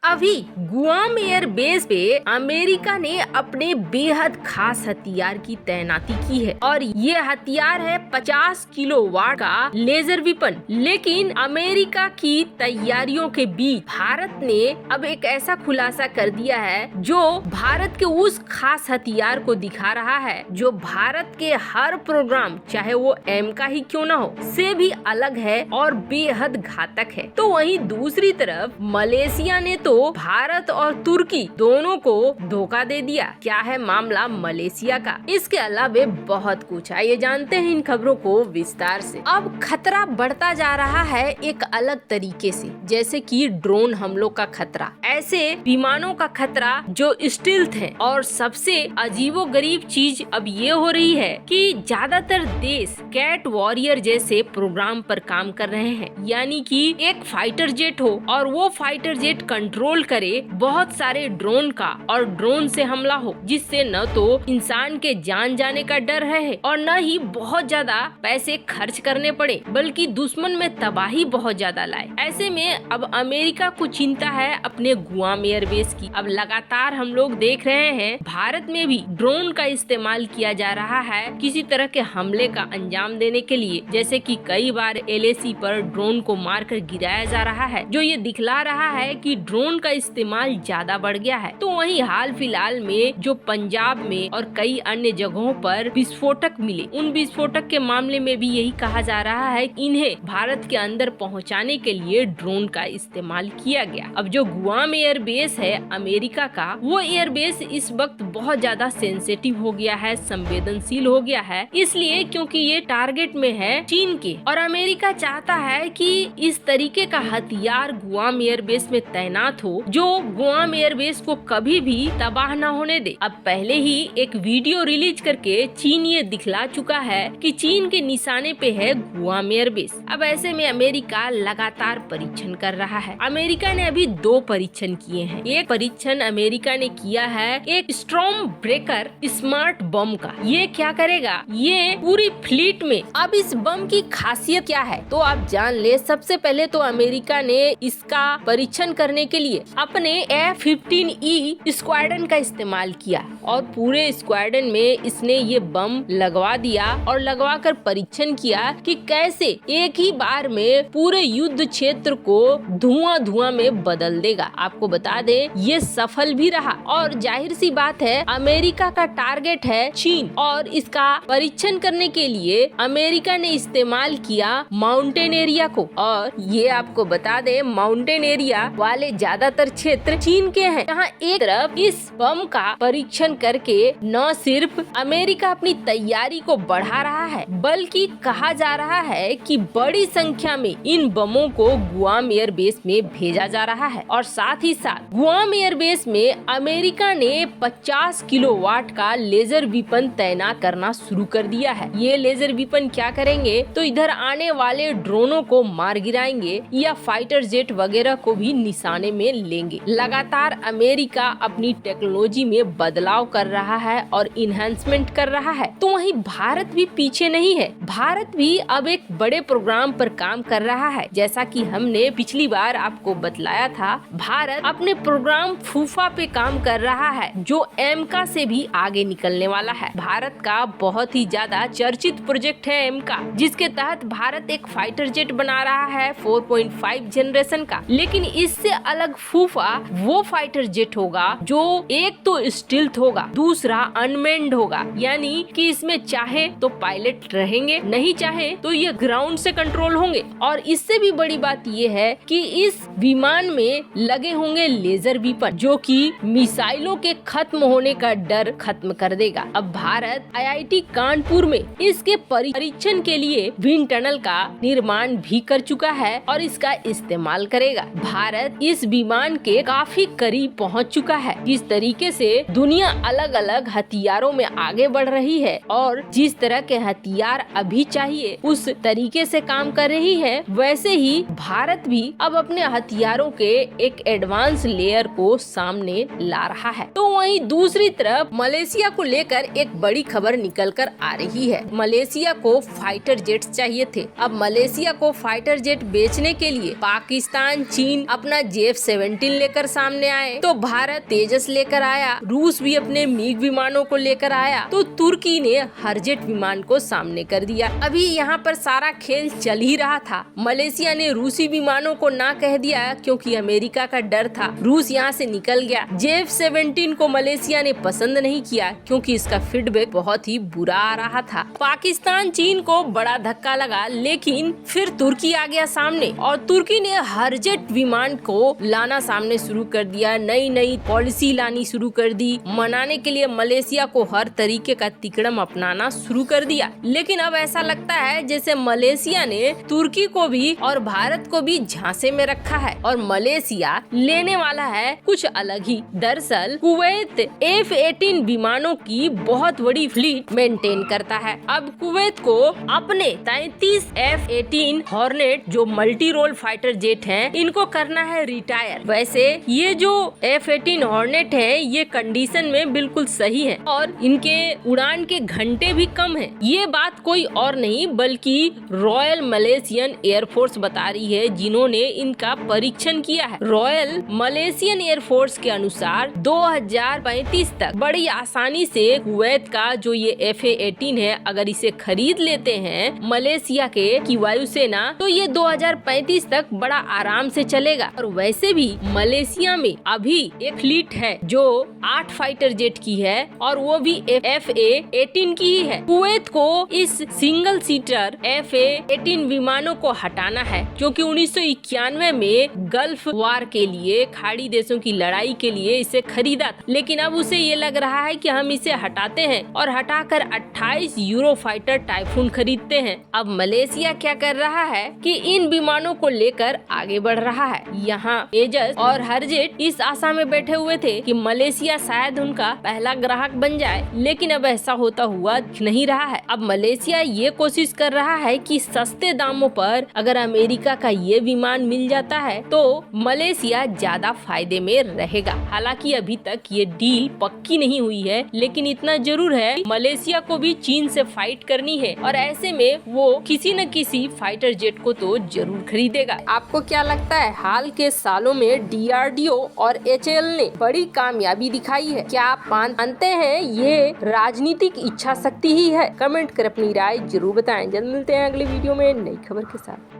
अभी Guam air base पे America ने अपने बेहद खास हथियार की तैनाती की है और ये हथियार है 50 किलोवाट का लेजर विपन। लेकिन अमेरिका की तैयारियों के बीच भारत ने अब एक ऐसा खुलासा कर दिया है जो भारत के उस खास हथियार को दिखा रहा है जो भारत के हर प्रोग्राम, चाहे वो एम का ही क्यों ना हो, से भी अलग है और बेहद घातक है। तो वहीं दूसरी तरफ मलेशिया ने तो भारत और तुर्की दोनों को धोखा दे दिया। क्या है मामला मलेशिया का? इसके अलावा बहुत कुछ। आइए जानते हैं इन खबरों को विस्तार से। अब खतरा बढ़ता जा रहा है एक अलग तरीके से, जैसे कि ड्रोन हमलों का खतरा, ऐसे विमानों का खतरा जो स्टील्थ है। और सबसे अजीबोगरीब चीज अब ये हो रही है कि ज्यादातर देश कैट वॉरियर जैसे प्रोग्राम पर काम कर रहे हैं, यानी कि एक फाइटर जेट हो और वो फाइटर जेट कंट्रोल करे बहुत सारे ड्रोन का और ड्रोन से हमला हो, जिससे न तो इंसान के जान जाने का डर है और न ही बहुत ज्यादा पैसे खर्च करने पड़े, बल्कि दुश्मन में तबाही बहुत ज्यादा लाए। ऐसे में अब अमेरिका को चिंता है अपने गुआम एयरबेस की। अब लगातार हम लोग देख रहे हैं भारत में भी ड्रोन का इस्तेमाल किया जा रहा है किसी तरह के हमले का अंजाम देने के लिए, जैसे कि कई बार एलएसी पर ड्रोन को मारकर गिराया जा रहा है, जो ये दिखला रहा है कि ड्रोन का इस्तेमाल ज्यादा बढ़ गया है। तो वहीं हाल फिलहाल में जो पंजाब में और कई अन्य जगहों पर विस्फोटक मिले, उन विस्फोटक के मामले में भी यही कहा जा रहा है कि इन्हें भारत के अंदर पहुंचाने के लिए ड्रोन का इस्तेमाल किया गया। अब जो गुआम एयरबेस है अमेरिका का, वो एयरबेस इस वक्त बहुत ज्यादा सेंसिटिव हो गया है, संवेदनशील हो गया है, इसलिए क्योंकि ये टारगेट में है चीन के, और अमेरिका चाहता है कि इस तरीके का हथियार गुआम एयरबेस में तैनात हो जो गुआम एयरबेस को कभी भी तबाह न होने दे। अब पहले ही एक वीडियो रिलीज करके चीन ये दिखला चुका है कि चीन के निशाने पे है गुआम एयरबेस। अब ऐसे में अमेरिका लगातार परीक्षण कर रहा है। अमेरिका ने अभी 2 परीक्षण किए हैं। एक परीक्षण अमेरिका ने किया है एक स्टॉर्म ब्रेकर स्मार्ट बम का। ये क्या करेगा? ये पूरी फ्लीट में। अब इस बम की खासियत क्या है तो आप जान ले। सबसे पहले तो अमेरिका ने इसका परीक्षण करने के लिए अपने F-15E स्क्वाड्रन का इस्तेमाल किया और पूरे स्क्वाड्रन में इसने ये बम लगवा दिया और लगवाकर परीक्षण किया कि कैसे एक ही बार में पूरे युद्ध क्षेत्र को धुआं में बदल देगा। आपको बता दें ये सफल भी रहा और जाहिर सी बात है अमेरिका का टारगेट है चीन, और इसका परीक्षण करने के लिए अमेरिका ने इस्तेमाल किया माउंटेन एरिया को। और ये आपको बता दें माउंटेन एरिया वाले ज्यादातर क्षेत्र चीन के हैं। यहाँ एक तरफ इस बम का परीक्षण करके न सिर्फ अमेरिका अपनी तैयारी को बढ़ा रहा है, बल्कि कहा जा रहा है कि बड़ी संख्या में इन बमों को गुआम एयरबेस में भेजा जा रहा है। और साथ ही साथ गुआम एयरबेस में अमेरिका ने 50 किलोवाट का लेजर विपन तैनात करना शुरू कर दिया है। ये लेजर विपन क्या करेंगे तो इधर आने वाले ड्रोनों को मार गिराएंगे या फाइटर जेट वगैरह को भी निशाने में लेंगे। लगातार अमेरिका अपनी टेक्नोलॉजी में बदलाव कर रहा है और इन्हांसमेंट कर रहा है। तो वहीं भारत भी पीछे नहीं है। भारत भी अब एक बड़े प्रोग्राम पर काम कर रहा है। जैसा कि हमने पिछली बार आपको बतलाया था, भारत अपने प्रोग्राम फूफा पे काम कर रहा है जो एमका से भी आगे निकलने वाला है। भारत का बहुत ही ज्यादा चर्चित प्रोजेक्ट है एमका, जिसके तहत भारत एक फाइटर जेट बना रहा है 4.5 जनरेशन का। लेकिन इससे अलग फूफा वो फाइटर जेट होगा जो एक तो स्टील्थ होगा, दूसरा अनमेन्ड होगा, यानी कि इसमें चाहे तो पायलट रहेंगे, नहीं चाहे तो ये ग्राउंड से कंट्रोल होंगे। और इससे भी बड़ी बात ये है कि इस विमान में लगे होंगे लेजर विपन जो कि मिसाइलों के खत्म होने का डर खत्म कर देगा। अब भारत आईआईटी कानपुर में इसके परीक्षण के लिए विंड टनल का निर्माण भी कर चुका है और इसका इस्तेमाल करेगा। भारत इस विमान के काफी करीब पहुंच चुका है। जिस तरीके से दुनिया अलग अलग हथियारों में आगे बढ़ रही है और जिस तरह के हथियार अभी चाहिए उस तरीके से काम कर रही है, वैसे ही भारत भी अब अपने हथियारों के एक एडवांस लेयर को सामने ला रहा है। तो वहीं दूसरी तरफ मलेशिया को लेकर एक बड़ी खबर निकल कर आ रही है। मलेशिया को फाइटर जेट चाहिए थे। अब मलेशिया को फाइटर जेट बेचने के लिए पाकिस्तान, चीन अपना जेफ F-17 लेकर सामने आए तो भारत तेजस लेकर आया, रूस भी अपने मिग विमानों को लेकर आया, तो तुर्की ने हरजेट विमान को सामने कर दिया। अभी यहाँ पर सारा खेल चल ही रहा था। मलेशिया ने रूसी विमानों को ना कह दिया क्योंकि अमेरिका का डर था। रूस यहाँ से निकल गया। F-17 को मलेशिया ने पसंद नहीं किया क्योंकि इसका फीडबैक बहुत ही बुरा आ रहा था। पाकिस्तान चीन को बड़ा धक्का लगा, लेकिन फिर तुर्की आ गया सामने और तुर्की ने हरजेट विमान को लाना सामने शुरू कर दिया। नई नई पॉलिसी लानी शुरू कर दी, मनाने के लिए मलेशिया को हर तरीके का तिकड़म अपनाना शुरू कर दिया। लेकिन अब ऐसा लगता है जैसे मलेशिया ने तुर्की को भी और भारत को भी झांसे में रखा है और मलेशिया लेने वाला है कुछ अलग ही। दरअसल कुवैत F-18 विमानों की बहुत बड़ी फ्लीट मेंटेन करता है। अब कुवैत को अपने 33 F-18 हॉर्नेट जो मल्टी रोल फाइटर जेट हैं, इनको करना है रिटायर। वैसे ये जो F-18 हॉर्नेट है ये कंडीशन में बिल्कुल सही है और इनके उड़ान के घंटे भी कम है। ये बात कोई और नहीं बल्कि रॉयल मलेशियन एयरफोर्स बता रही है, जिन्होंने इनका परीक्षण किया है। रॉयल मलेशियन एयरफोर्स के अनुसार 2035 तक बड़ी आसानी से कुवैत का जो ये F-18 है, अगर इसे खरीद लेते हैं मलेशिया की वायुसेना, तो ये 2035 तक बड़ा आराम से चलेगा। और वैसे भी मलेशिया में अभी एक फ्लीट है जो 8 फाइटर जेट की है और वो भी F-18 की ही है। कुवैत को इस सिंगल सीटर F-18 विमानों को हटाना है क्योंकि 1991 में गल्फ वार के लिए, खाड़ी देशों की लड़ाई के लिए इसे खरीदा था। लेकिन अब उसे ये लग रहा है कि हम इसे हटाते हैं और हटाकर 28 यूरो फाइटर टाइफून खरीदते हैं। अब मलेशिया क्या कर रहा है कि इन विमानों को लेकर आगे बढ़ रहा है। यहाँ तेजस और हरजेट इस आशा में बैठे हुए थे कि मलेशिया शायद उनका पहला ग्राहक बन जाए, लेकिन अब ऐसा होता हुआ नहीं रहा है। अब मलेशिया ये कोशिश कर रहा है कि सस्ते दामों पर अगर अमेरिका का ये विमान मिल जाता है तो मलेशिया ज्यादा फायदे में रहेगा। हालांकि अभी तक ये डील पक्की नहीं हुई है, लेकिन इतना जरूर है मलेशिया को भी चीन से फाइट करनी है और ऐसे में वो किसी न किसी फाइटर जेट को तो जरूर खरीदेगा। आपको क्या लगता है हाल के सालों में DRDO और HAL ने बड़ी कामयाबी दिखाई है? क्या आप मानते हैं ये राजनीतिक इच्छा शक्ति ही है? कमेंट कर अपनी राय जरूर बताएं। जल्द मिलते हैं अगले वीडियो में नई खबर के साथ।